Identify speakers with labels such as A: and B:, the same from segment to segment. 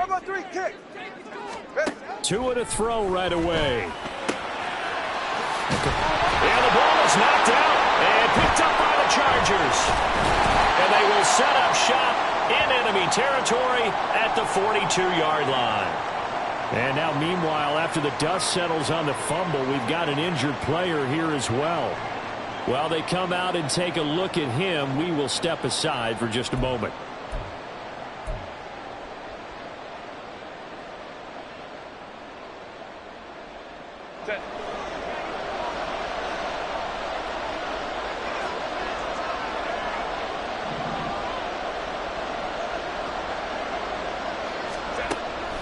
A: Cover 3, kick.
B: Two to throw right away. And the ball is knocked out and picked up by the Chargers. And they will set up shop in enemy territory at the 42-yard line. And now, meanwhile, after the dust settles on the fumble, we've got an injured player here as well. While they come out and take a look at him, we will step aside for just a moment.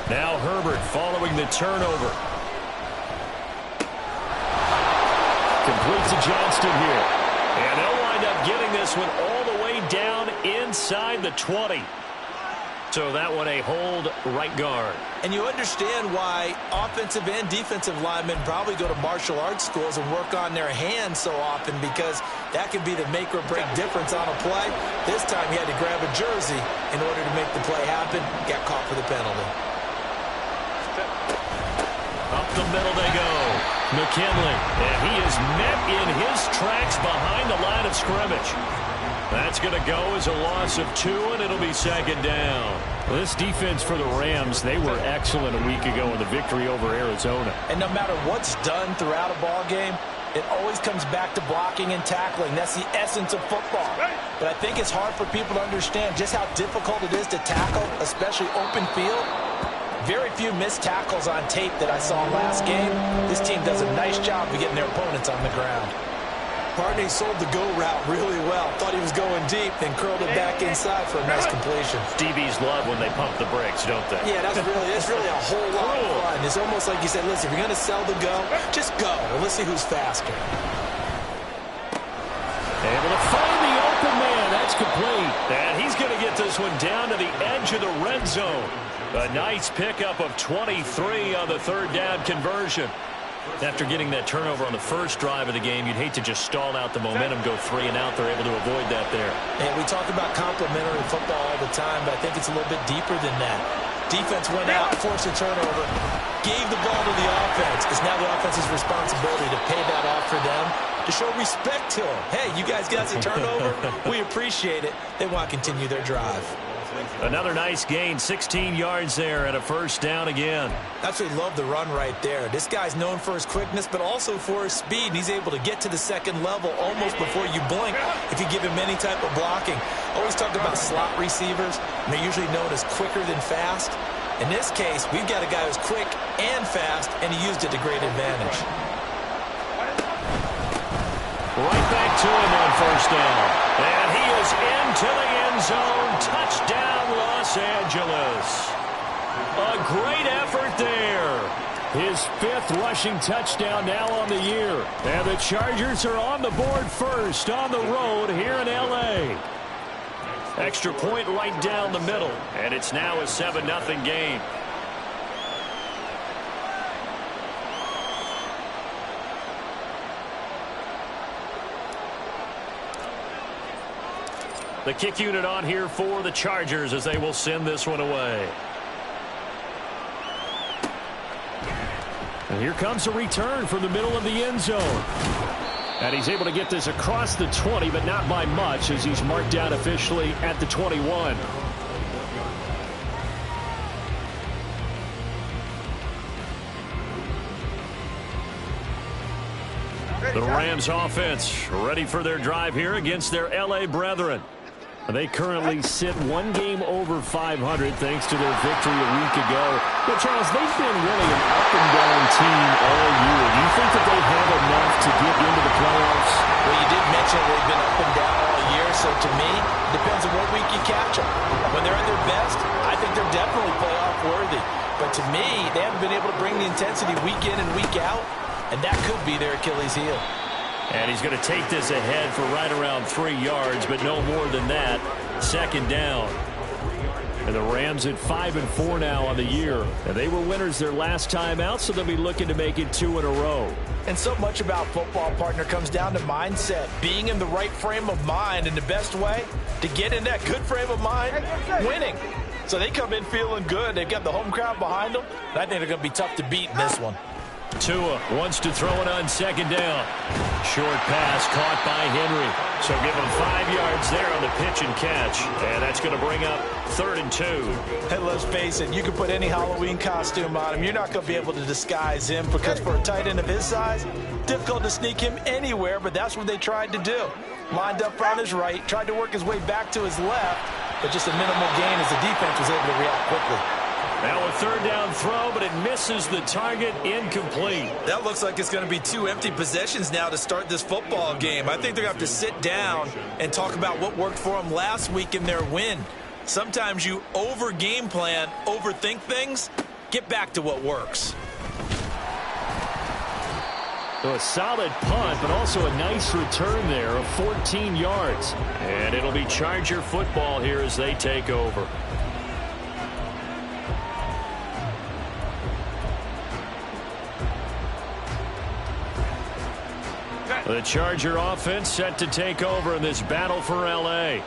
B: Now Herbert following the turnover. Complete to Johnston here. And they'll wind up getting this one all the way down inside the 20. So that one a hold right guard.
C: And you understand why offensive and defensive linemen probably go to martial arts schools and work on their hands so often, because that can be the make or break difference on a play. This time he had to grab a jersey in order to make the play happen. Got caught for the penalty.
B: Up the middle they go. McKinley. And he is met in his tracks behind the line of scrimmage. That's going to go as a loss of 2, and it'll be second down. Well, this defense for the Rams, they were excellent a week ago in the victory over Arizona.
C: And no matter what's done throughout a ball game, it always comes back to blocking and tackling. That's the essence of football. But I think it's hard for people to understand just how difficult it is to tackle, especially open field. Very few missed tackles on tape that I saw last game. This team does a nice job of getting their opponents on the ground. Barney sold the go route really well. Thought he was going deep, then curled it back inside for a nice completion.
B: DBs love when they pump the brakes, don't they?
C: Yeah, that's really a whole lot of fun. It's almost like you said, listen, if you're going to sell the go, just go. And let's see who's faster.
B: Able to find the open man. That's complete. And he's going to get this one down to the edge of the red zone. A nice pickup of 23 on the third down conversion. After getting that turnover on the first drive of the game, you'd hate to just stall out the momentum, go 3 and out. They're able to avoid that there.
C: And we talk about complementary football all the time, but I think it's a little bit deeper than that. Defense went out, forced a turnover, gave the ball to the offense. It's now the offense's responsibility to pay that off for them, to show respect to them. Hey, you guys got a turnover? We appreciate it. They want to continue their drive.
B: Another nice gain, 16 yards there and a first down again.
C: Absolutely love the run right there. This guy's known for his quickness, but also for his speed. And he's able to get to the second level almost before you blink if you give him any type of blocking. Always talk about slot receivers, and they're usually known as quicker than fast. In this case, we've got a guy who's quick and fast, and he used it to great advantage.
B: Right back to him on first down. And he is into the end zone. Touchdown, Los Angeles. A great effort there. His 5th rushing touchdown now on the year. And the Chargers are on the board first on the road here in L.A. Extra point right down the middle. And it's now a 7-0 game. The kick unit on here for the Chargers as they will send this one away. And here comes a return from the middle of the end zone. And he's able to get this across the 20, but not by much, as he's marked down officially at the 21. The Rams offense ready for their drive here against their L.A. brethren. They currently sit 1 game over 500 thanks to their victory a week ago. But, Charles, they've been really an up-and-down team all year. Do you think that they have enough to get into the playoffs?
C: Well, you did mention they've been up and down all year, so to me, it depends on what week you catch them. When they're at their best, I think they're definitely playoff-worthy. But to me, they haven't been able to bring the intensity week in and week out, and that could be their Achilles heel.
B: And he's going to take this ahead for right around 3 yards, but no more than that. Second down. And the Rams at 5-4 now on the year. And they were winners their last time out, so they'll be looking to make it 2 in a row.
C: And so much about football, partner, comes down to mindset. Being in the right frame of mind, and the best way to get in that good frame of mind, winning. So they come in feeling good. They've got the home crowd behind them. And I think they're going to be tough to beat in this one.
B: Tua wants to throw it on second down. Short pass caught by Henry. So give him 5 yards there on the pitch and catch. And that's going to bring up 3rd and 2.
C: Hey, let's face it, you can put any Halloween costume on him. You're not going to be able to disguise him because for a tight end of his size, difficult to sneak him anywhere, but that's what they tried to do. Lined up on his right, tried to work his way back to his left, but just a minimal gain as the defense was able to react quickly.
B: Now a 3rd down throw, but it misses the target, incomplete.
A: That looks like it's going to be 2 empty possessions now to start this football game. I think they're going to have to sit down and talk about what worked for them last week in their win. Sometimes you over-game plan, overthink things. Get back to what works.
B: So a solid punt, but also a nice return there of 14 yards. And it'll be Charger football here as they take over. The Charger offense set to take over in this battle for L.A.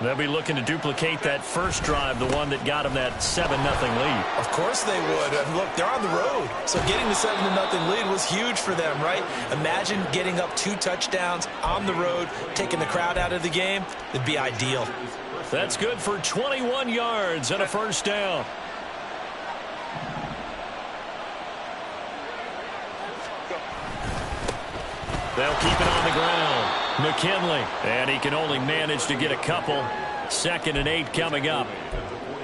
B: They'll be looking to duplicate that first drive, the one that got them that 7-0 lead.
C: Of course they would. And look, they're on the road. So getting the 7-0 lead was huge for them, right? Imagine getting up 2 touchdowns on the road, taking the crowd out of the game. It'd be ideal.
B: That's good for 21 yards and a first down. They'll keep it on the ground. McKinley, and he can only manage to get a couple. 2nd and 8 coming up.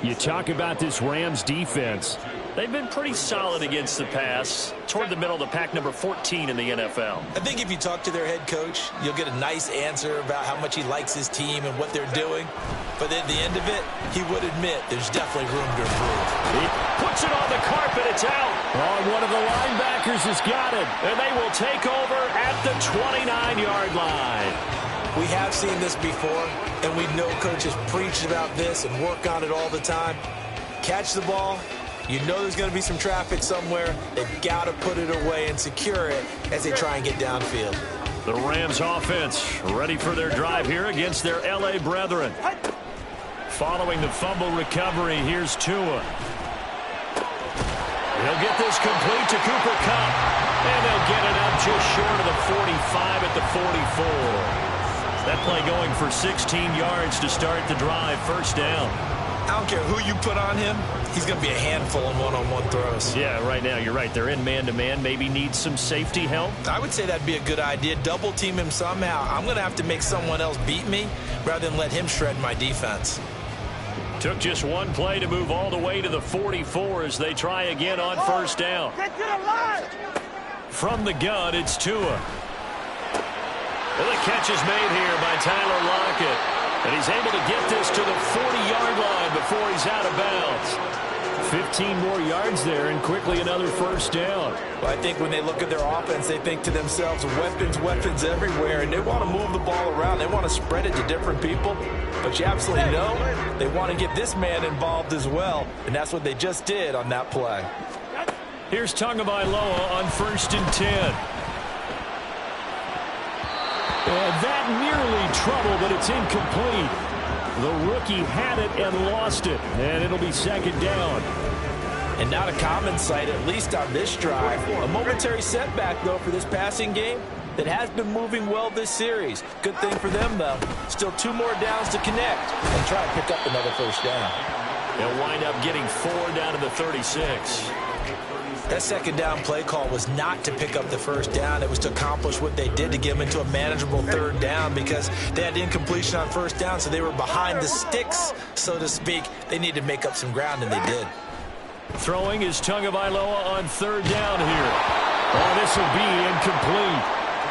B: You talk about this Rams defense. They've been pretty solid against the pass, toward the middle of the pack, number 14 in the NFL.
C: I think if you talk to their head coach, you'll get a nice answer about how much he likes his team and what they're doing. But at the end of it, he would admit there's definitely room to improve.
B: He puts it on the carpet. It's out. Oh, one of the linebackers has got it. And they will take over at the 29-yard line.
C: We have seen this before, and we know coaches preach about this and work on it all the time. Catch the ball. You know there's going to be some traffic somewhere. They've got to put it away and secure it as they try and get downfield.
B: The Rams offense ready for their drive here against their L.A. brethren. Following the fumble recovery, here's Tua. He'll get this complete to Cooper Kupp. And they'll get it up just short of the 45 at the 44. That play going for 16 yards to start the drive. First down.
C: I don't care who you put on him. He's going to be a handful in one-on-one throws.
B: Yeah, right now, you're right. They're in man-to-man. Maybe needs some safety help.
C: I would say that'd be a good idea. Double team him somehow. I'm going to have to make someone else beat me rather than let him shred my defense.
B: Took just one play to move all the way to the 44 as they try again on first down. From the gun, it's Tua. Well, the catch is made here by Tyler Lockett. And he's able to get this to the 40-yard line before he's out of bounds. 15 more yards there and quickly another first down.
C: Well, I think when they look at their offense, they think to themselves, weapons, weapons everywhere, and they want to move the ball around. They want to spread it to different people. But you absolutely know they want to get this man involved as well, and that's what they just did on that play.
B: Here's Tagovailoa on 1st and 10. That nearly trouble, but it's incomplete. The rookie had it and lost it, and it'll be 2nd down.
C: And not a common sight, at least on this drive. A momentary setback, though, for this passing game that has been moving well this series. Good thing for them, though. Still 2 more downs to connect and try and pick up another first down.
B: They'll wind up getting 4 down to the 36.
C: That 2nd down play call was not to pick up the first down. It was to accomplish what they did to get them into a manageable 3rd down because they had incompletion on first down, so they were behind the sticks, so to speak. They needed to make up some ground, and they did.
B: Throwing is Tagovailoa on 3rd down here. Oh, this will be incomplete.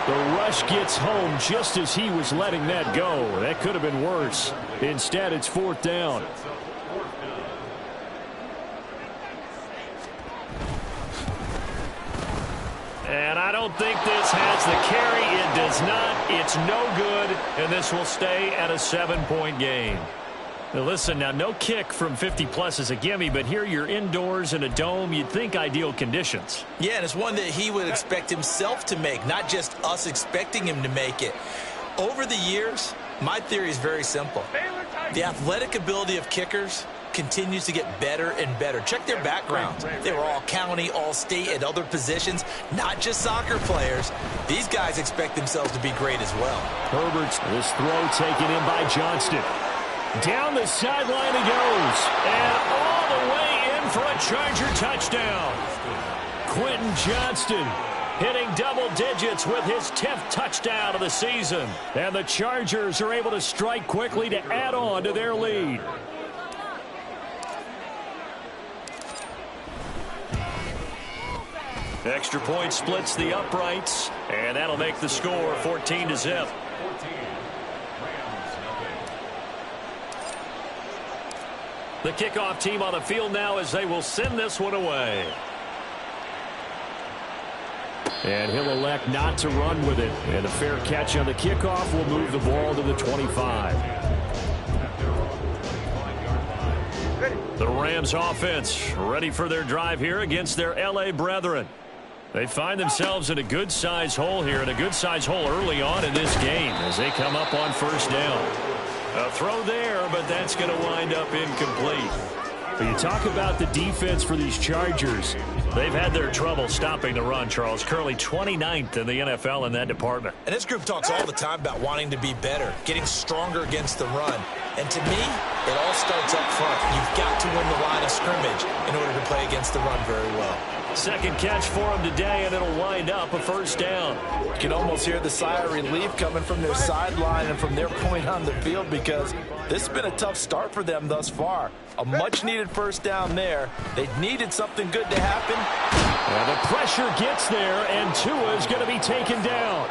B: The rush gets home just as he was letting that go. That could have been worse. Instead, it's 4th down. And I don't think this has the carry. It does not. It's no good. And this will stay at a 7-point game. Now listen, now no kick from 50-plus is a gimme, but here you're indoors in a dome. You'd think ideal conditions.
C: Yeah, and it's one that he would expect himself to make, not just us expecting him to make it. Over the years, my theory is very simple. The athletic ability of kickers continues to get better and better. Check their backgrounds. They were all county, all state, at other positions, not just soccer players. These guys expect themselves to be great as well.
B: Herbert's this throw taken in by Johnston. Down the sideline he goes. And all the way in for a Charger touchdown. Quentin Johnston hitting double digits with his 10th touchdown of the season. And the Chargers are able to strike quickly to add on to their lead. Extra point splits the uprights, and that'll make the score 14-0. The kickoff team on the field now as they will send this one away. And he'll elect not to run with it. And a fair catch on the kickoff will move the ball to the 25. The Rams offense ready for their drive here against their L.A. brethren. They find themselves in a good-sized hole here, and a good-sized hole early on in this game as they come up on first down. A throw there, but that's going to wind up incomplete. But you talk about the defense for these Chargers. They've had their trouble stopping the run, Charles. Currently 29th in the NFL in that department.
C: And this group talks all the time about wanting to be better, getting stronger against the run. And to me, it all starts up front. You've got to win the line of scrimmage in order to play against the run very well.
B: Second catch for him today, and it'll wind up a first down.
C: You can almost hear the sigh of relief coming from their sideline and from their point on the field, because this has been a tough start for them thus far. A much-needed first down there. They needed something good to happen.
B: Well, the pressure gets there, and Tua is going to be taken down.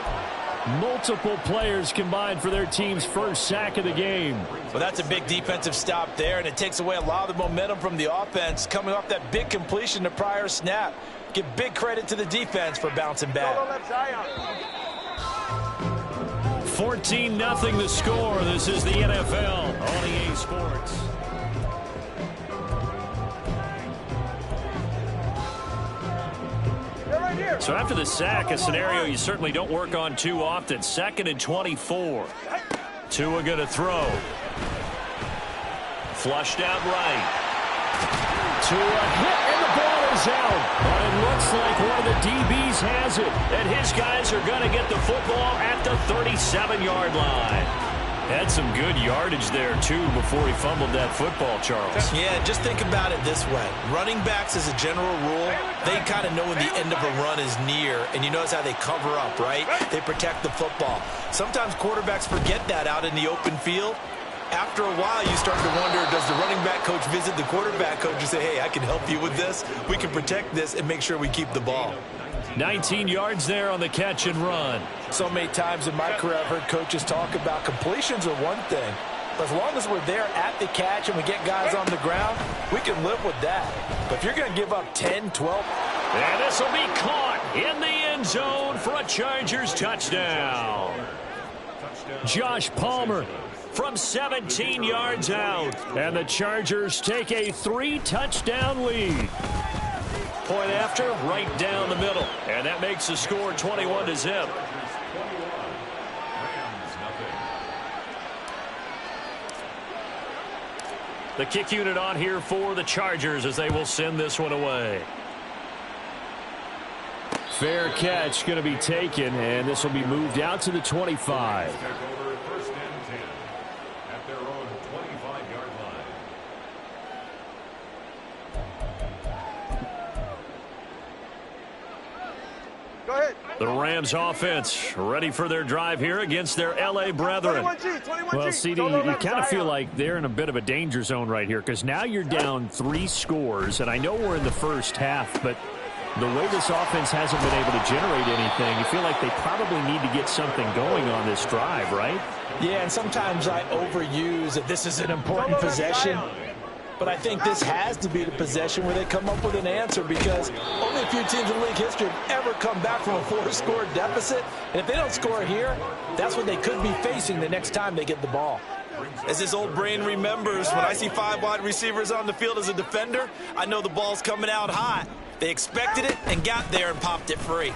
B: Multiple players combined for their team's first sack of the game.
C: Well, that's a big defensive stop there, and it takes away a lot of the momentum from the offense coming off that big completion the prior snap. Give big credit to the defense for bouncing back.
B: 14-0 the score. This is the NFL on EA Sports. So after the sack, a scenario you certainly don't work on too often. 2nd and 24. Tua going to throw. Flushed out right. Tua hit, and the ball is out. But it looks like one of the DBs has it. And his guys are going to get the football at the 37-yard line. Had some good yardage there, too, before he fumbled that football, Charles.
C: Yeah, just think about it this way. Running backs, as a general rule, they kind of know when the end of a run is near, and you notice how they cover up, right? They protect the football. Sometimes quarterbacks forget that out in the open field. After a while, you start to wonder, does the running back coach visit the quarterback coach and say, hey, I can help you with this. We can protect this and make sure we keep the ball.
B: 19 yards there on the catch and run.
C: So many times in my career, I've heard coaches talk about completions are one thing. But as long as we're there at the catch and we get guys on the ground, we can live with that. But if you're going to give up 10, 12.
B: And this will be caught in the end zone for a Chargers touchdown. Josh Palmer from 17 yards out. And the Chargers take a 3-touchdown lead. Point after, right down the middle. And that makes the score 21-0. The kick unit on here for the Chargers as they will send this one away. Fair catch going to be taken, and this will be moved out to the 25. The Rams offense ready for their drive here against their L.A. brethren. Well, CD, you kind of feel like they're in a bit of a danger zone right here, because now you're down 3 scores, and I know we're in the first half, but the way this offense hasn't been able to generate anything, you feel like they probably need to get something going on this drive, right?
C: Yeah, and sometimes I overuse that this is an important possession. But I think this has to be the possession where they come up with an answer, because only a few teams in league history have ever come back from a 4-score deficit. And if they don't score here, that's what they could be facing the next time they get the ball. As his old brain remembers, when I see 5 wide receivers on the field as a defender, I know the ball's coming out hot. They expected it and got there and popped it free.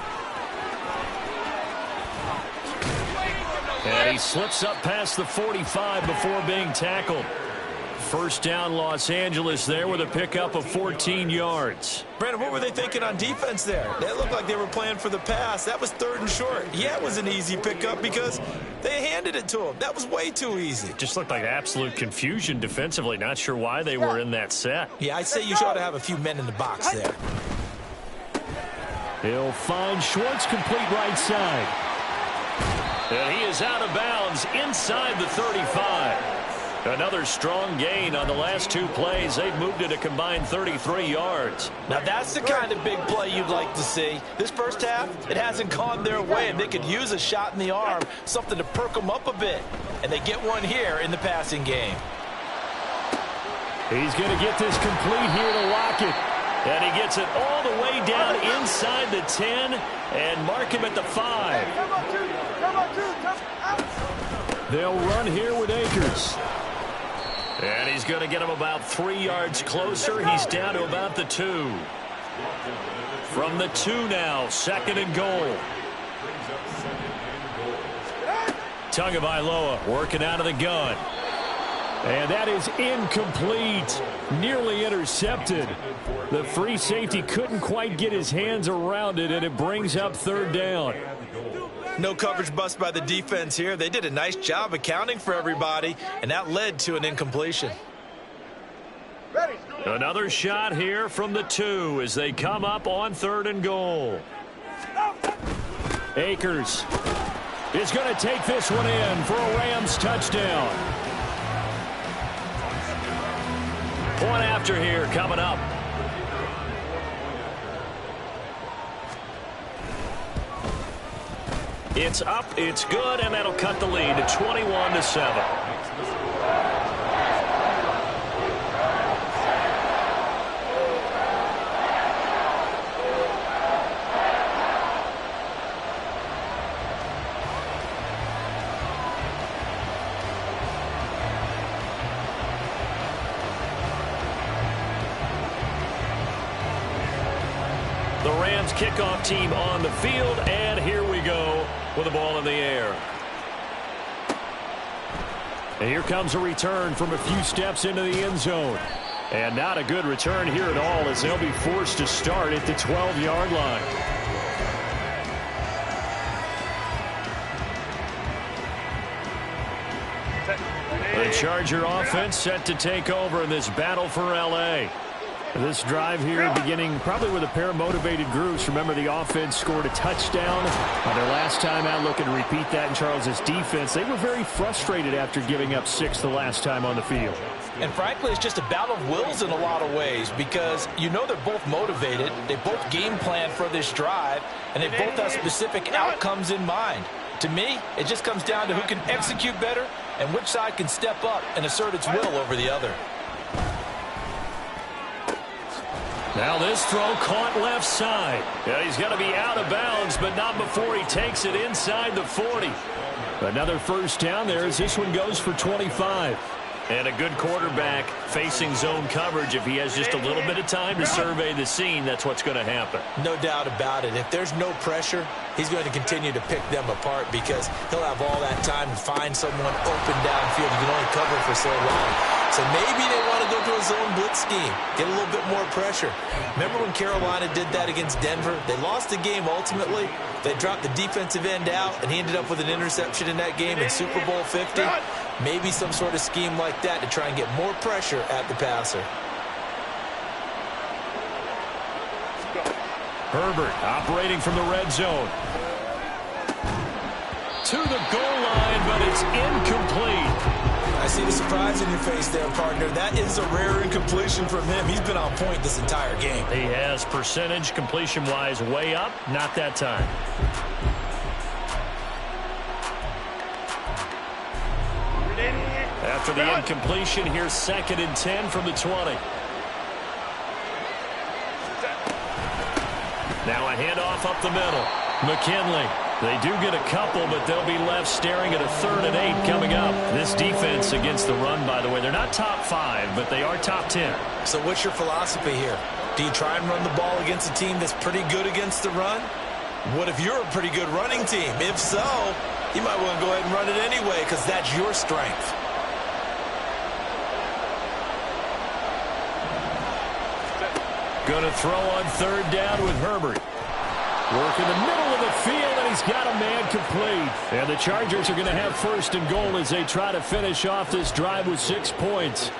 C: And
B: he slips up past the 45 before being tackled. First down, Los Angeles there with a pickup of 14 yards.
A: Brandon, what were they thinking on defense there? They looked like they were playing for the pass. That was 3rd and short. Yeah, it was an easy pickup because they handed it to him. That was way too easy.
B: Just looked like absolute confusion defensively. Not sure why they were in that set.
A: Yeah, I'd say you ought to have a few men in the box there.
B: He'll find Schwartz, complete right side. And he is out of bounds inside the 35. Another strong gain on the last 2 plays. They've moved it a combined 33 yards.
C: Now that's the kind of big play you'd like to see. This first half, it hasn't gone their way, and they could use a shot in the arm, something to perk them up a bit. And they get one here in the passing game.
B: He's going to get this complete here to Lockett. And he gets it all the way down inside the 10 and mark him at the 5. They'll run here with Akers. And he's going to get him about 3 yards closer. He's down to about the 2. From the 2 now, 2nd and goal. Tagovailoa working out of the gun. And that is incomplete. Nearly intercepted. The free safety couldn't quite get his hands around it, and it brings up 3rd down.
A: No coverage bust by the defense here. They did a nice job accounting for everybody, and that led to an incompletion.
B: Another shot here from the 2 as they come up on 3rd and goal. Akers is going to take this one in for a Rams touchdown. Point after here coming up. It's up, it's good, and that'll cut the lead to 21-7. The Rams kickoff team on the field, and here we go with the ball in the air. And here comes a return from a few steps into the end zone. And not a good return here at all as they'll be forced to start at the 12-yard line. The Charger offense set to take over in this battle for L.A. This drive here beginning probably with a pair of motivated groups. Remember, the offense scored a touchdown on their last time out. Looking to repeat that in Charles's defense. They were very frustrated after giving up 6 the last time on the field.
C: And frankly, it's just a battle of wills in a lot of ways because you know they're both motivated. They both game plan for this drive, and they both have specific outcomes in mind. To me, it just comes down to who can execute better and which side can step up and assert its will over the other.
B: Now this throw caught left side. Yeah, he's going to be out of bounds, but not before he takes it inside the 40. Another first down there as this one goes for 25. And a good quarterback facing zone coverage. If he has just a little bit of time to survey the scene, that's what's going to happen.
A: No doubt about it. If there's no pressure, he's going to continue to pick them apart because he'll have all that time to find someone open downfield. You can only cover for so long. So maybe they want to go to a zone blitz scheme, get a little bit more pressure. Remember when Carolina did that against Denver? They lost the game ultimately. They dropped the defensive end out, and he ended up with an interception in that game in Super Bowl 50. Maybe some sort of scheme like that to try and get more pressure at the passer.
B: Herbert operating from the red zone. To the goal line, but it's incomplete.
A: I see the surprise in your face there, partner. That is a rare incompletion from him. He's been on point this entire game.
B: He has percentage completion-wise way up. Not that time. After the incompletion, here's 2nd and 10 from the 20. Now a handoff up the middle. McKinley. They do get a couple, but they'll be left staring at a 3rd and 8 coming up. This defense against the run, by the way, they're not top 5, but they are top 10.
A: So what's your philosophy here? Do you try and run the ball against a team that's pretty good against the run? What if you're a pretty good running team? If so, you might want to go ahead and run it anyway because that's your strength.
B: Going to throw on third down with Herbert. Work in the middle of the field, and he's got a man complete. And the Chargers are going to have first and goal as they try to finish off this drive with 6 points.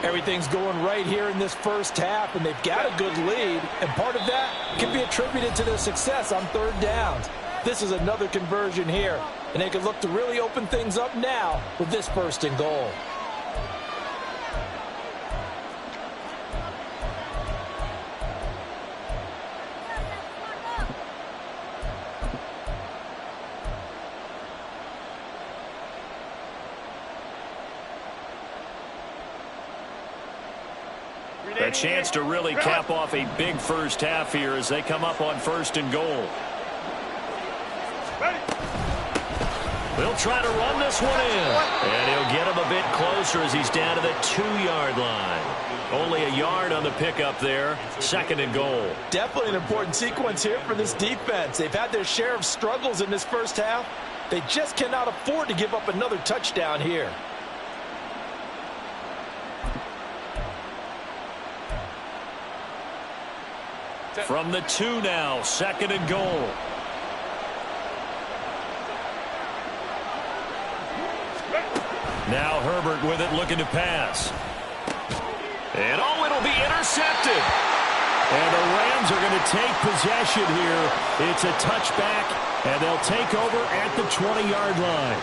C: Everything's going right here in this first half, and they've got a good lead. And part of that can be attributed to their success on third downs. This is another conversion here, and they can look to really open things up now with this first and goal.
B: A chance to really cap off a big first half here as they come up on first and goal. They'll try to run this one in. And he'll get him a bit closer as he's down to the 2-yard line. Only a yard on the pickup there. Second and goal.
C: Definitely an important sequence here for this defense. They've had their share of struggles in this first half. They just cannot afford to give up another touchdown here.
B: From the 2 now, second and goal. Now Herbert with it, looking to pass. And oh, it'll be intercepted. And the Rams are going to take possession here. It's a touchback, and they'll take over at the 20-yard line.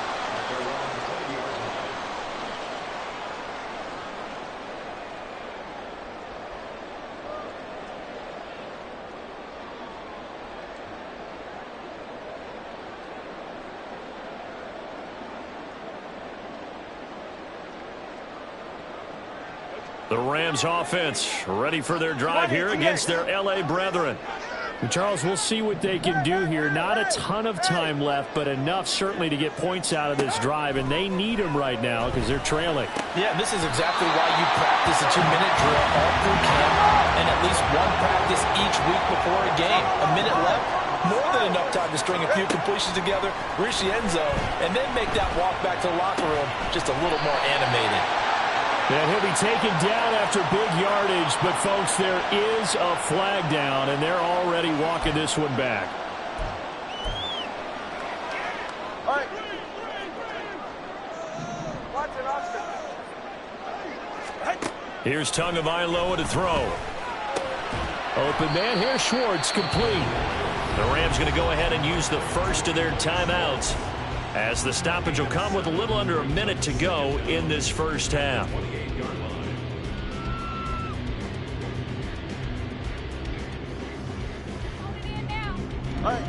B: The Rams offense ready for their drive here against their L.A. brethren.
D: Charles, we'll see what they can do here. Not a ton of time left, but enough certainly to get points out of this drive, and they need them right now because they're trailing.
C: Yeah, this is exactly why you practice a 2-minute drill all through camp and at least one practice each week before a game. A minute left, more than enough time to string a few completions together, reach the end zone, and then make that walk back to the locker room just a little more animated.
D: And he'll be taken down after big yardage, but folks, there is a flag down, and they're already walking this one back.
E: All right. Watch it, Oscar.
B: Here's Tagovailoa to throw.
D: Open man here, Schwartz, complete.
B: The Rams going to go ahead and use the first of their timeouts, as the stoppage will come with a little under a minute to go in this first half.
E: All right.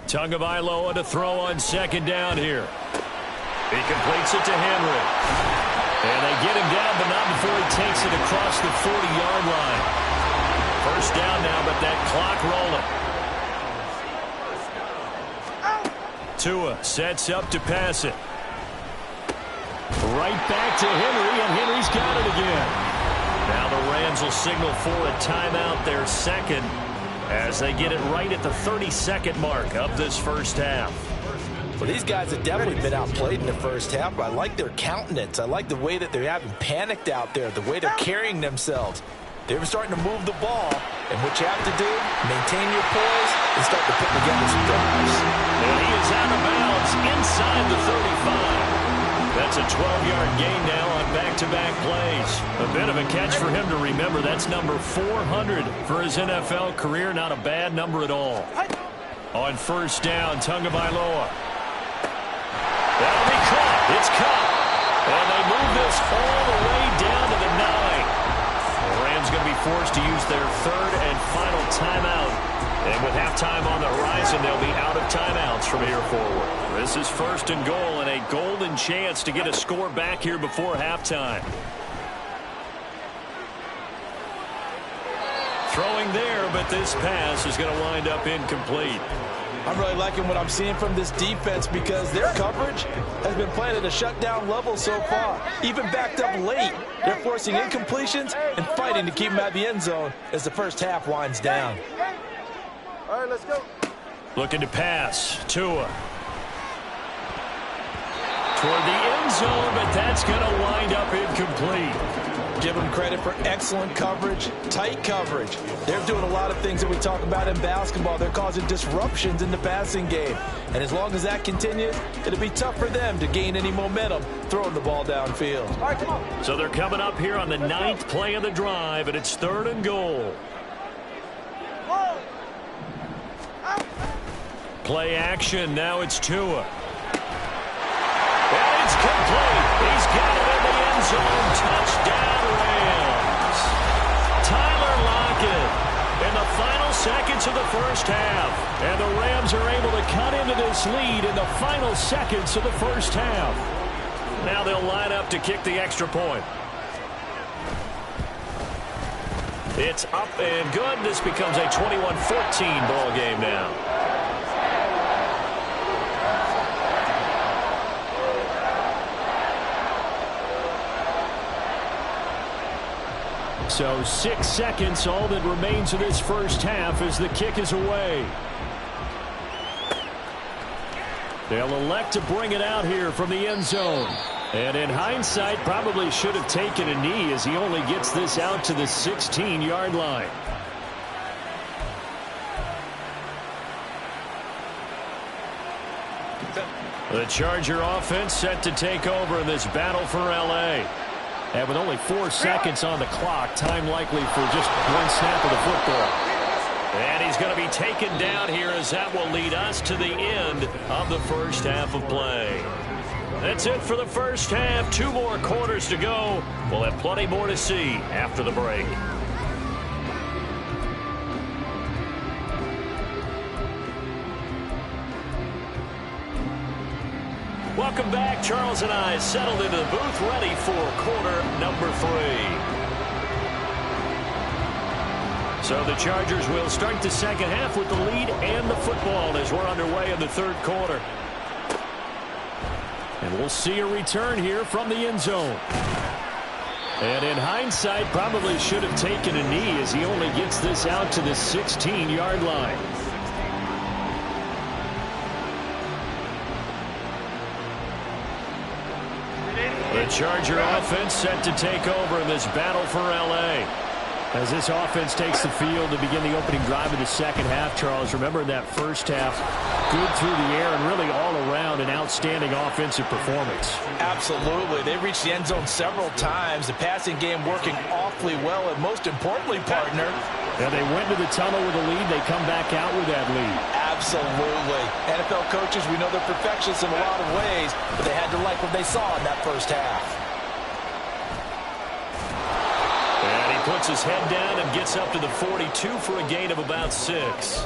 B: Tagovailoa to throw on second down here. He completes it to Henry. And they get him down, but not before he takes it across the 40-yard line. First down now, but that clock rolling. Tua sets up to pass it.
D: Right back to Henry, and Henry's got it again.
B: Now the Rams will signal for a timeout, their second, as they get it right at the 32nd mark of this first half.
C: Well, these guys have definitely been outplayed in the first half, but I like their countenance. I like the way that they haven't panicked out there, the way they're carrying themselves. They're starting to move the ball, and what you have to do, maintain your poise and start to put together some drives.
B: And he is out of bounds inside the 35. That's a 12-yard gain now on back-to-back plays. A bit of a catch for him to remember. That's number 400 for his NFL career. Not a bad number at all. On first down, Tagovailoa. That'll be caught. It's caught. And they move this all the way down to the 9. The Rams going to be forced to use their third and final timeout. And with halftime on the horizon, they'll be out of timeouts from here forward. This is first and goal, and a golden chance to get a score back here before halftime. Throwing there, but this pass is going to wind up incomplete.
C: I'm really liking what I'm seeing from this defense because their coverage has been playing at a shutdown level so far. Even backed up late, they're forcing incompletions and fighting to keep them at the end zone as the first half winds down.
E: All right, let's go.
B: Looking to pass. Tua. Toward the end zone, but that's going to wind up incomplete.
C: Give them credit for excellent coverage, tight coverage. They're doing a lot of things that we talk about in basketball. They're causing disruptions in the passing game. And as long as that continues, it'll be tough for them to gain any momentum throwing the ball downfield.
E: All right, come on.
B: So they're coming up here on the 9th play of the drive, and it's 3rd and goal. Play action. Now it's Tua. And it's complete. He's got it in the end zone. Touchdown, Rams. Tyler Lockett in the final seconds of the first half. And the Rams are able to cut into this lead in the final seconds of the first half. Now they'll line up to kick the extra point. It's up and good. This becomes a 21-14 ball game now. So 6 seconds, all that remains of this first half as the kick is away. They'll elect to bring it out here from the end zone. And in hindsight, probably should have taken a knee as he only gets this out to the 16-yard line. The Charger offense set to take over in this battle for L.A. And with only 4 seconds on the clock, time likely for just one snap of the football. And he's going to be taken down here as that will lead us to the end of the first half of play. That's it for the first half. 2 more quarters to go. We'll have plenty more to see after the break. Welcome back. Charles and I settled into the booth, ready for quarter number 3. So the Chargers will start the second half with the lead and the football as we're underway in the 3rd quarter. And we'll see a return here from the end zone. And in hindsight, probably should have taken a knee as he only gets this out to the 16-yard line. The Charger offense set to take over in this battle for L.A. As this offense takes the field to begin the opening drive of the second half, Charles, remember in that first half, good through the air and really all around an outstanding offensive performance.
C: Absolutely. They reached the end zone several times. The passing game working awfully well, and most importantly, partner.
D: And they went to the tunnel with a lead. They come back out with that lead.
C: Absolutely. NFL coaches, we know they're perfectionists in a lot of ways, but they had to like what they saw in that first half.
B: And he puts his head down and gets up to the 42 for a gain of about 6.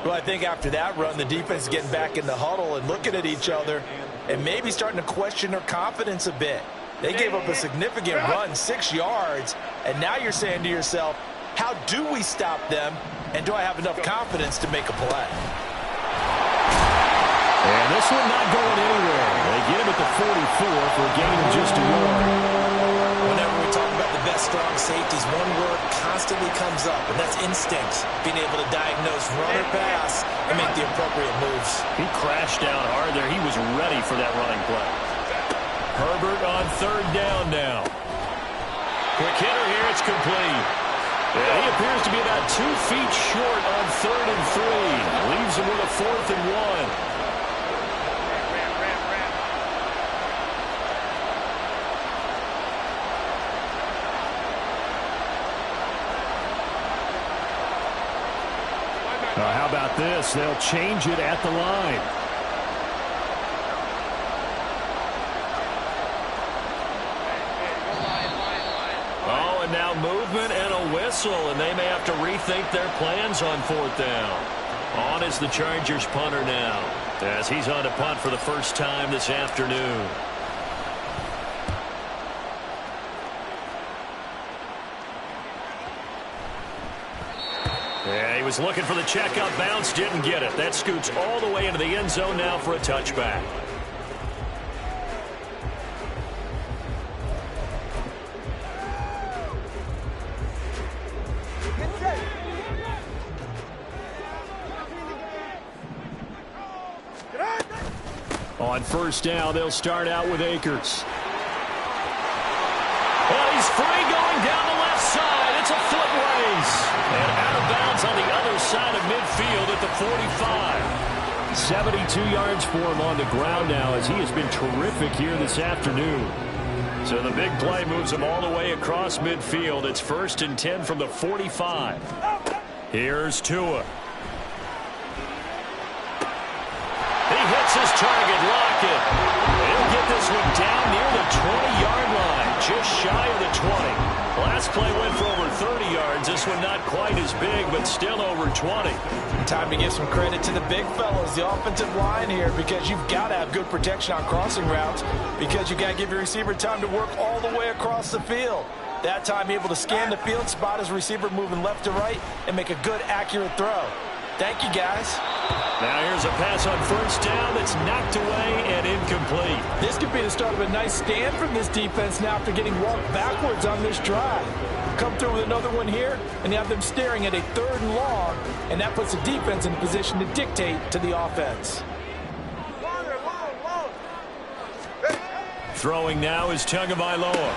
C: Well, I think after that run, the defense is getting back in the huddle and looking at each other and maybe starting to question their confidence a bit. They gave up a significant run, 6 yards, and now you're saying to yourself, how do we stop them, and do I have enough confidence to make a play?
D: And this one not going anywhere. They get him at the 44 for a gain of just a yard.
C: Whenever we talk about the best strong safeties, one word constantly comes up, and that's instincts. Being able to diagnose run or pass and make the appropriate moves.
B: He crashed down hard there. He was ready for that running play. Herbert on 3rd down now. Quick hitter here. It's complete. And he appears to be about 2 feet short on 3rd and 3. Leaves him with a 4th and 1.
D: How about this? They'll change it at the line.
B: Oh, and now movement and a whistle, and they may have to rethink their plans on 4th down. On is the Chargers punter now, as he's on to punt for the first time this afternoon. Yeah, he was looking for the checkup bounce, didn't get it. That scoots all the way into the end zone now for a touchback.
D: On 1st down, they'll start out with Akers. 72 yards for him on the ground now, as he has been terrific here this afternoon.
B: So the big play moves him all the way across midfield. It's 1st and 10 from the 45. Here's Tua. He hits his target, Lockett. He'll get this one down near the 20-yard line, just shy of the 20. Last play went for over 30 yards. This one not quite as big, but still over 20.
C: Time to give some credit to the big fellas, the offensive line here, because you've got to have good protection on crossing routes, because you've got to give your receiver time to work all the way across the field. That time able to scan the field, spot his receiver moving left to right, and make a good, accurate throw. Thank you, guys.
B: Now here's a pass on 1st down that's knocked away and incomplete.
C: This could be the start of a nice stand from this defense now after getting walked backwards on this drive. Come through with another one here, and you have them staring at a 3rd and long, and that puts the defense in a position to dictate to the offense.
B: Throwing now is Tagovailoa.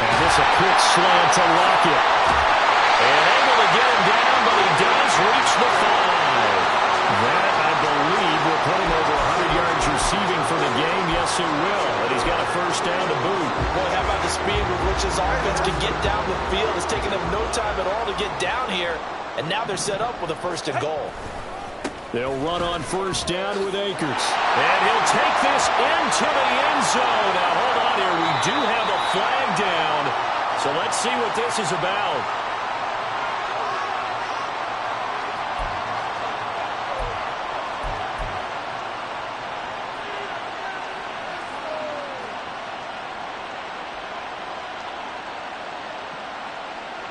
D: And this a quick slant to Lockett.
B: And able to get him down, but he does reach the 5.
D: That, I believe, will put him over 100 yards receiving for the game. Yes, it will. And he's got a 1st down to boot.
C: Boy, how about the speed with which his offense can get down the field? It's taken them no time at all to get down here, and now they're set up with a 1st and goal.
D: They'll run on 1st down with Akers.
B: And he'll take this into the end zone. Now, hold on here. We do have a flag down, so let's see what this is about.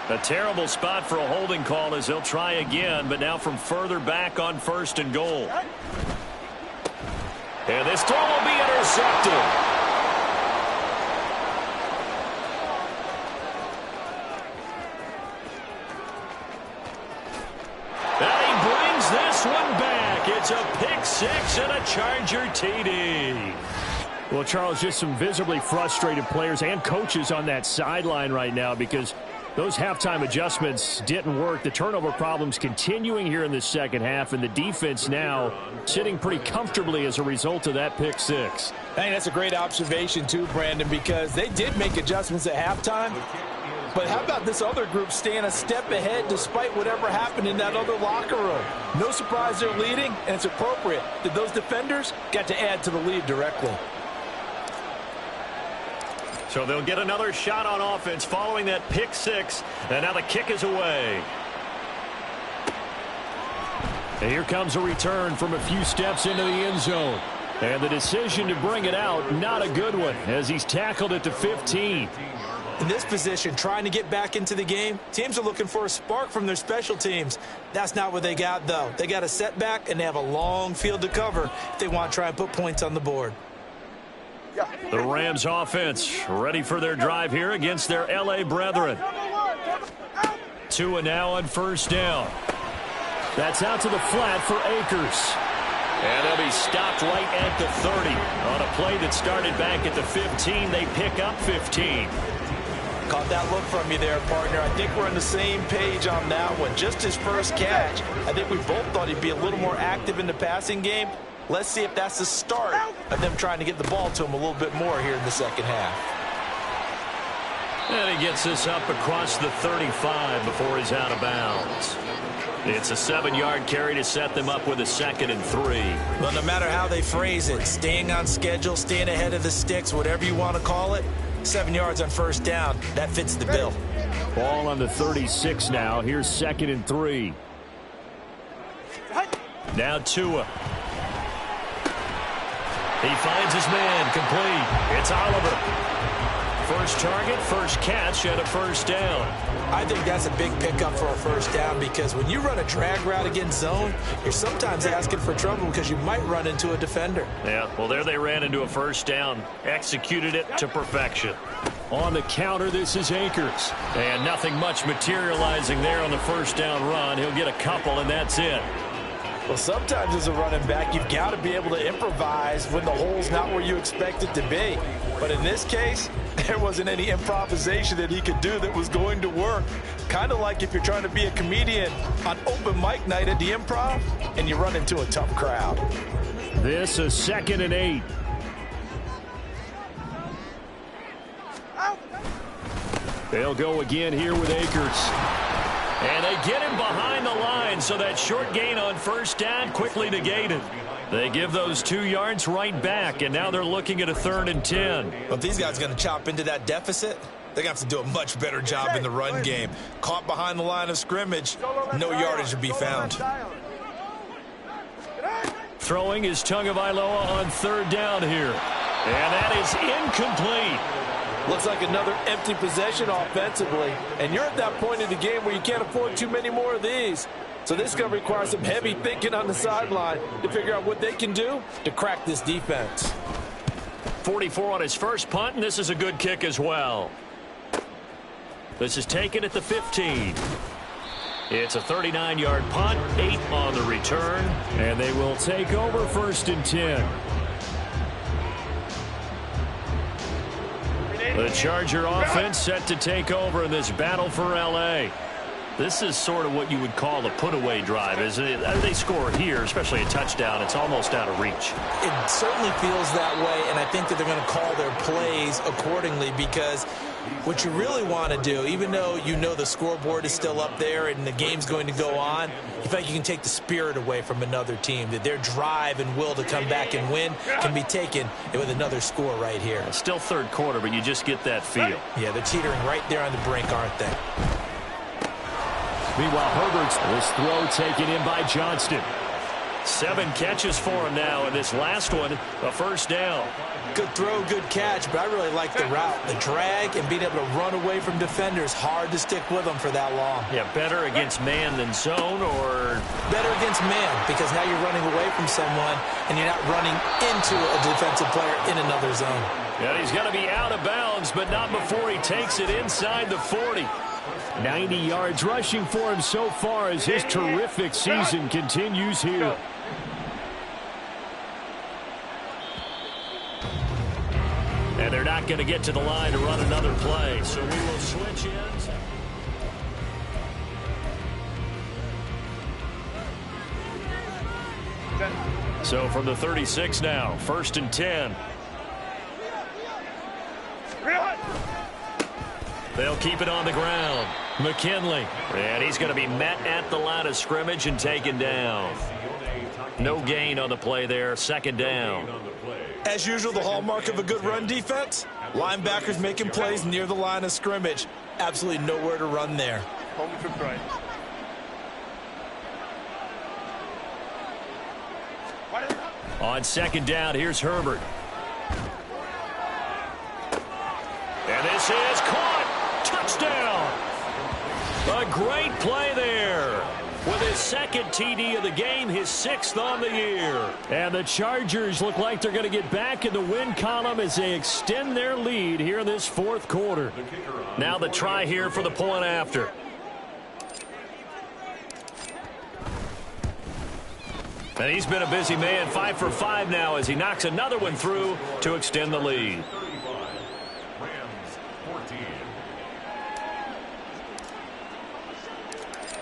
B: A terrible spot for a holding call as they'll try again, but now from further back on 1st and goal. And this throw will be intercepted. And he brings this one back. It's a pick 6 and a Charger TD.
D: Well, Charles, just some visibly frustrated players and coaches on that sideline right now because those halftime adjustments didn't work. The turnover problems continuing here in the 2nd half, and the defense now sitting pretty comfortably as a result of that pick 6.
C: I think that's a great observation too, Brandon, because they did make adjustments at halftime. But how about this other group staying a step ahead despite whatever happened in that other locker room? No surprise they're leading, and it's appropriate that those defenders got to add to the lead directly.
B: So they'll get another shot on offense following that pick 6. And now the kick is away.
D: And here comes a return from a few steps into the end zone. And the decision to bring it out, not a good one, as he's tackled at the 15.
C: In this position, trying to get back into the game, teams are looking for a spark from their special teams. That's not what they got, though. They got a setback, and they have a long field to cover if they want to try and put points on the board.
B: The Rams offense ready for their drive here against their L.A. brethren. Tua now on 1st down.
D: That's out to the flat for Akers.
B: And they'll be stopped right at the 30. On a play that started back at the 15, they pick up 15.
C: Caught that look from you there, partner. I think we're on the same page on that one. Just his first catch. I think we both thought he'd be a little more active in the passing game. Let's see if that's the start of them trying to get the ball to him a little bit more here in the 2nd half.
B: And he gets this up across the 35 before he's out of bounds. It's a 7-yard carry to set them up with a 2nd and 3.
C: Well, no matter how they phrase it, staying on schedule, staying ahead of the sticks, whatever you want to call it, 7 yards on 1st down, that fits the bill.
D: Ball on the 36 now. Here's 2nd and 3.
B: Now Tua. He finds his man, complete. It's Oliver. First target, first catch, and a 1st down.
C: I think that's a big pickup for a 1st down because when you run a drag route against zone, you're sometimes asking for trouble because you might run into a defender.
B: Yeah, well, there they ran into a 1st down. Executed it to perfection.
D: On the counter, this is Akers.
B: And nothing much materializing there on the 1st down run. He'll get a couple, and that's it.
C: Well, sometimes as a running back, you've got to be able to improvise when the hole's not where you expect it to be. But in this case, there wasn't any improvisation that he could do that was going to work. Kind of like if you're trying to be a comedian on open mic night at the Improv and you run into a tough crowd.
D: This is 2nd and 8. They'll go again here with Akers. And they get him behind the line, so that short gain on first down quickly negated. They give those 2 yards right back, and now they're looking at a 3rd and 10.
A: Well, if these guys are going to chop into that deficit, they're going to have to do a much better job in the run game. Caught behind the line of scrimmage, no yardage to be found.
D: Throwing is Tagovailoa on 3rd down here. And that is incomplete.
C: Looks like another empty possession offensively. And you're at that point in the game where you can't afford too many more of these. So this is going to require some heavy thinking on the sideline to figure out what they can do to crack this defense.
D: 44 on his first punt, and this is a good kick as well. This is taken at the 15. It's a 39-yard punt, 8 on the return, and they will take over 1st and 10. The Charger offense set to take over in this battle for L.A. This is sort of what you would call a put-away drive, isn't it? They score here, especially a touchdown. It's almost out of reach.
A: It certainly feels that way, and I think that they're going to call their plays accordingly, because what you really want to do, even though you know the scoreboard is still up there and the game's going to go on, you feel like you can take the spirit away from another team, that their drive and will to come back and win can be taken with another score right here.
D: It's still 3rd quarter, but you just get that feel.
A: Yeah, they're teetering right there on the brink, aren't they?
D: Meanwhile, Herbert's this throw taken in by Johnston. 7 catches for him now, and this last one, a 1st down.
A: Good throw, good catch, but I really like the route. The drag and being able to run away from defenders, hard to stick with them for that long.
D: Yeah, better against man than zone, or?
A: Better against man, because now you're running away from someone, and you're not running into a defensive player in another zone.
D: Yeah, he's going to be out of bounds, but not before he takes it inside the 40. 90 yards rushing for him so far as his terrific season continues here. And they're not going to get to the line to run another play, so we will switch ends. So from the 36 now, 1st and 10. They'll keep it on the ground. McKinley. And he's going to be met at the line of scrimmage and taken down. No gain on the play there. 2nd down.
A: As usual, the hallmark of a good run defense, linebackers making plays near the line of scrimmage. Absolutely nowhere to run there.
E: Home trip right.
D: On 2nd down, here's Herbert. And this is caught. Touchdown. A great play there. With his 2nd TD of the game, his 6th on the year. And the Chargers look like they're going to get back in the win column as they extend their lead here in this 4th quarter. Now the try here for the point after. And he's been a busy man, 5 for 5 now as he knocks another one through to extend the lead.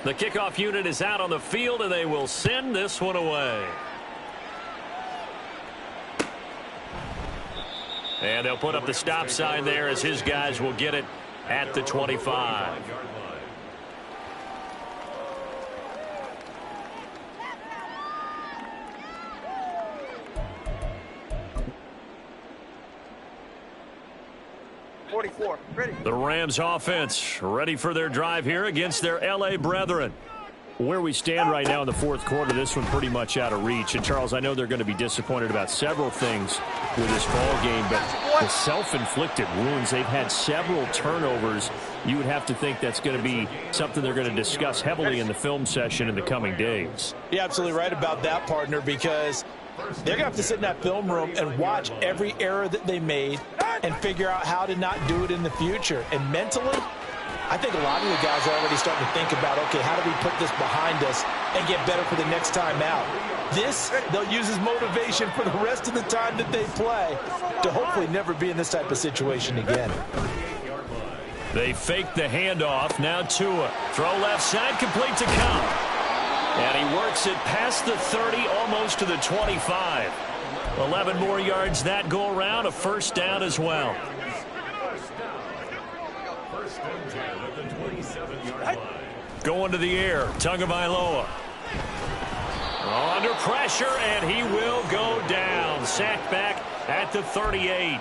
D: The kickoff unit is out on the field, and they will send this one away. And they'll put up the stop sign there as his guys will get it at the 25.
E: Ready.
D: The Rams offense ready for their drive here against their L.A. brethren. Where we stand right now in the 4th quarter, this one pretty much out of reach. And, Charles, I know they're going to be disappointed about several things with this ball game, but the self-inflicted wounds, they've had several turnovers. You would have to think that's going to be something they're going to discuss heavily in the film session in the coming days.
A: You're absolutely right about that, partner, because they're going to have to sit in that film room and watch every error that they made and figure out how to not do it in the future. And mentally, I think a lot of the guys are already starting to think about, okay, how do we put this behind us and get better for the next time out? This, they'll use as motivation for the rest of the time that they play to hopefully never be in this type of situation again.
D: They fake the handoff. Now Tua. Throw left side, complete to Cobb.
B: And he works it past the 30, almost to the 25. 11 more yards that go around, a first down as well. Going to the air, Tagovailoa. Under pressure, and he will go down. Sacked back at the 38.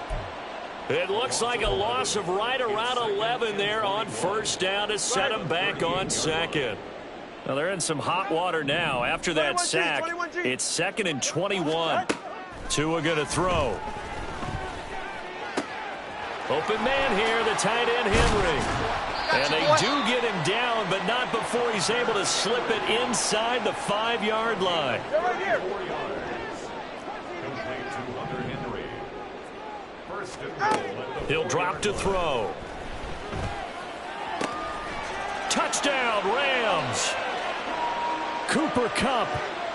B: It looks like a loss of right around 11 there on first down to set him back on second. Well, they're in some hot water now. After that sack, it's 2nd and 21. Tua going to throw. Open man here, the tight end Henry. And they do get him down, but not before he's able to slip it inside the 5-yard line. He'll drop to throw. Touchdown, Rams. Cooper Kupp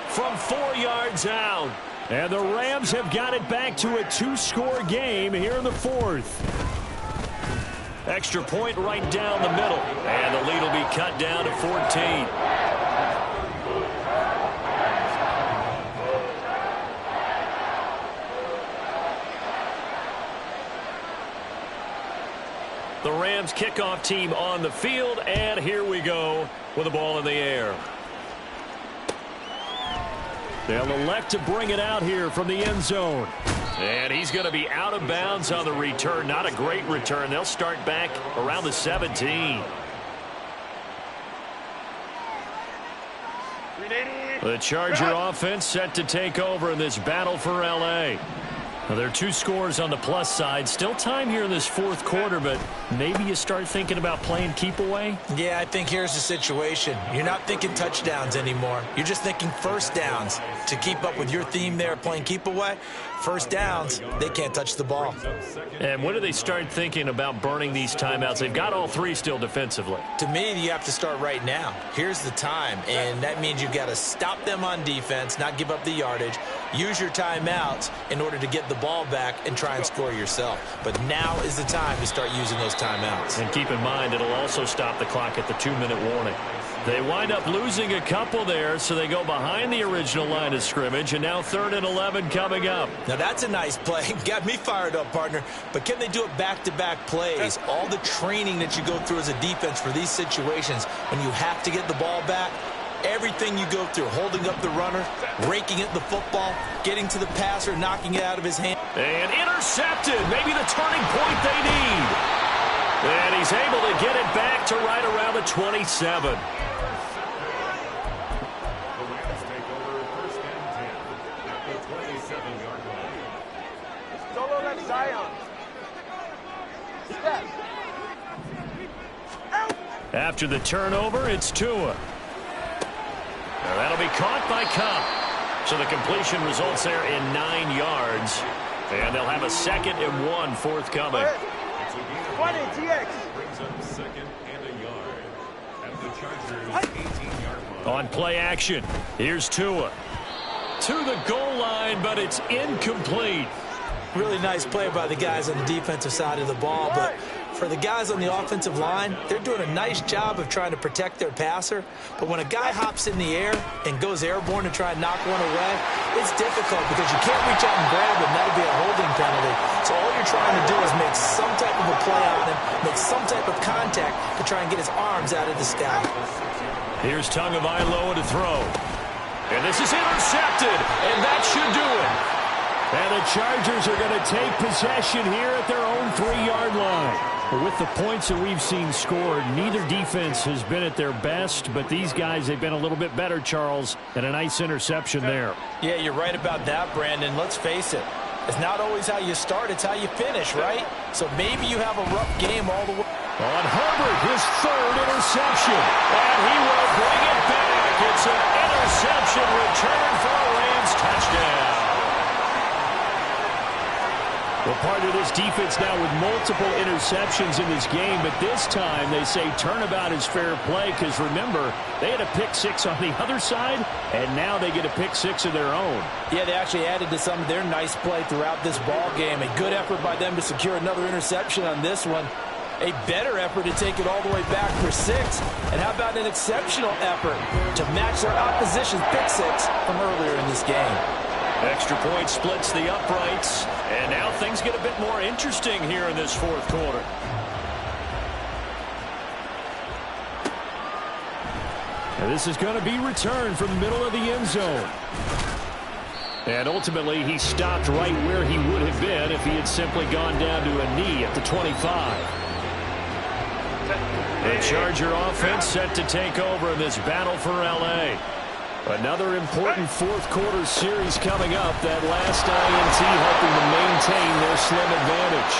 B: from 4 yards out. And the Rams have got it back to a 2-score game here in the 4th. Extra point right down the middle. And the lead will be cut down to 14. The Rams kickoff team on the field, and here we go with the ball in the air. They'll elect to bring it out here from the end zone. And he's going to be out of bounds on the return. Not a great return. They'll start back around the 17. The Charger offense set to take over in this battle for L.A. Now, there are 2 scores on the plus side. Still time here in this 4th quarter, but maybe you start thinking about playing keep away?
C: Yeah, I think here's the situation. You're not thinking touchdowns anymore. You're just thinking first downs. To keep up with your theme there, playing keep away, first downs, they can't touch the ball.
B: And when do they start thinking about burning these timeouts? They've got all 3 still defensively.
C: To me, you have to start right now. Here's the time, and that means you've got to stop them on defense, not give up the yardage, use your timeouts in order to get the ball back and try and score yourself. But now is the time to start using those timeouts.
B: And keep in mind, it'll also stop the clock at the 2-minute warning. They wind up losing a couple there, so they go behind the original line of scrimmage, and now 3rd and 11 coming up.
C: Now, that's a nice play. Got me fired up, partner. But can they do it back-to-back plays? All the training that you go through as a defense for these situations, when you have to get the ball back, everything you go through, holding up the runner, raking at the football, getting to the passer, knocking it out of his hand.
B: And intercepted. Maybe the turning point they need. And he's able to get it back to right around the 27. After the turnover, it's Tua. Now that'll be caught by Kupp. So the completion results there in 9 yards. And they'll have a 2nd and 1 forthcoming. On play action, here's Tua. To the goal line, but it's incomplete.
C: Really nice play by the guys on the defensive side of the ball, but for the guys on the offensive line, they're doing a nice job of trying to protect their passer. But when a guy hops in the air and goes airborne to try and knock one away, it's difficult because you can't reach out and grab him. That'll be a holding penalty. So all you're trying to do is make some type of a play on him, make some type of contact to try and get his arms out of the sky.
B: Here's Tagovailoa to throw. And this is intercepted, and that should do it. And the Chargers are going to take possession here at their own 3-yard line. With the points that we've seen scored, neither defense has been at their best, but these guys, they've been a little bit better, Charles, and a nice interception there.
C: Yeah, you're right about that, Brandon. Let's face it. It's not always how you start, it's how you finish, right? So maybe you have a rough game all the way.
B: On Herbert, his 3rd interception. And he will bring it back. It's an interception return for a Rams touchdown. Well, part of this defense now with multiple interceptions in this game, but this time they say turnabout is fair play because, remember, they had a pick-6 on the other side, and now they get a pick-6 of their own.
C: Yeah, they actually added to some of their nice play throughout this ball game. A good effort by them to secure another interception on this one. A better effort to take it all the way back for 6. And how about an exceptional effort to match their opposition's pick 6 from earlier in this game?
B: Extra point splits the uprights. And now things get a bit more interesting here in this fourth quarter.
D: And this is going to be returned from the middle of the end zone. And ultimately, he stopped right where he would have been if he had simply gone down to a knee at the 25. The Charger offense set to take over in this battle for L.A. Another important fourth quarter series coming up. That last INT helping to maintain their slim advantage.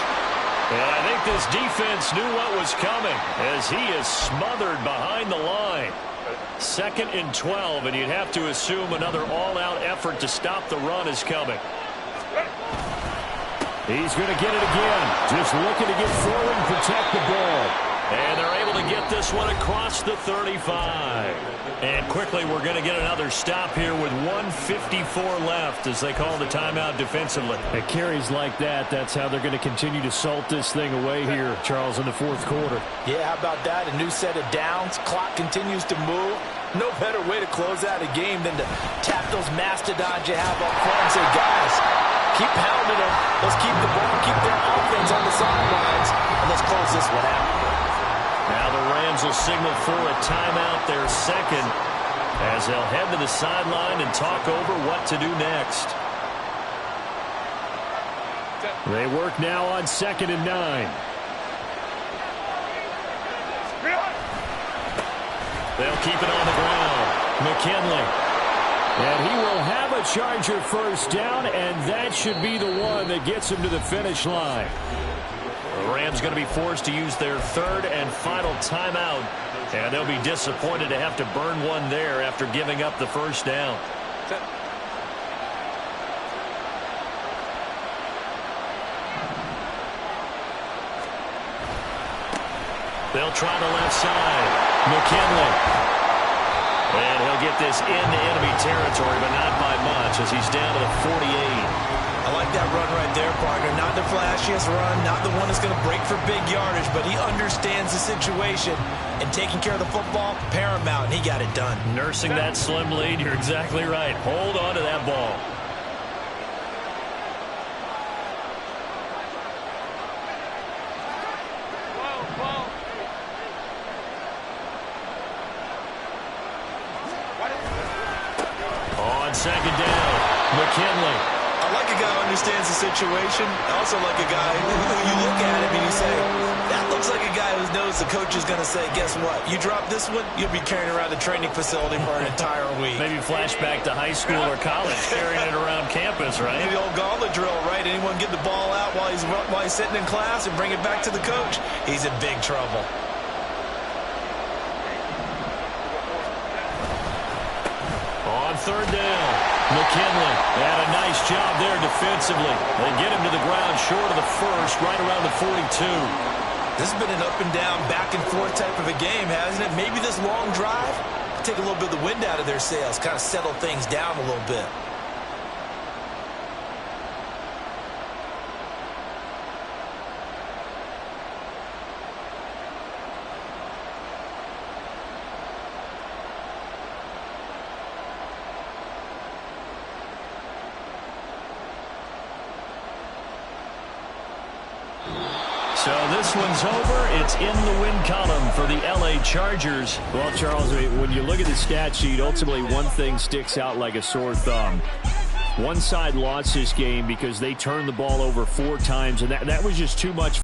B: And I think this defense knew what was coming as he is smothered behind the line. 2nd and 12, and you'd have to assume another all-out effort to stop the run is coming.
D: He's going to get it again. Just looking to get forward and protect the ball.
B: And they're able to get this one across the 35. And quickly we're going to get another stop here with 1:54 left as they call the timeout defensively.
D: At carries like that, that's how they're going to continue to salt this thing away here, Charles, in the fourth quarter.
C: Yeah, how about that? A new set of downs. Clock continues to move. No better way to close out a game than to tap those mastodons you have up front and say, guys, keep pounding them. Let's keep the ball, keep their offense on the sidelines, and let's close this one out.
B: Now the Rams will signal for a timeout, their second, as they'll head to the sideline and talk over what to do next.
D: They work now on 2nd and 9.
B: They'll keep it on the ground. McKinley.
D: And he will have a Charger first down, and that should be the one that gets him to the finish line.
B: The Rams going to be forced to use their 3rd and final timeout, and they'll be disappointed to have to burn one there after giving up the first down. They'll try the left side. McKinley. And he'll get this into enemy territory, but not by much as he's down to the 48.
A: I like that run right there, partner. Not the flashiest run, not the one that's going to break for big yardage, but he understands the situation, and taking care of the football, paramount, and he got it done.
B: Nursing that slim lead, you're exactly right. Hold on to that ball. On 2nd down, McKinley.
A: I like a guy who understands the situation. I also like a guy who you look at him and you say, that looks like a guy who knows the coach is going to say, guess what? You drop this one, you'll be carrying around the training facility for an entire week.
B: Maybe flashback to high school or college, carrying it around campus, right?
A: Maybe the old gauntlet drill, right? Anyone get the ball out while he's sitting in class and bring it back to the coach? He's in big trouble.
B: On 3rd down, McKinley had a nice job there defensively. They get him to the ground short of the first, right around the 42.
A: This has been an up and down, back and forth type of a game, hasn't it? Maybe this long drive take a little bit of the wind out of their sails, kind of settle things down a little bit.
B: So this one's over. It's in the win column for the L.A. Chargers.
D: Well, Charles, when you look at the stat sheet, ultimately one thing sticks out like a sore thumb. One side lost this game because they turned the ball over 4 times, and that was just too much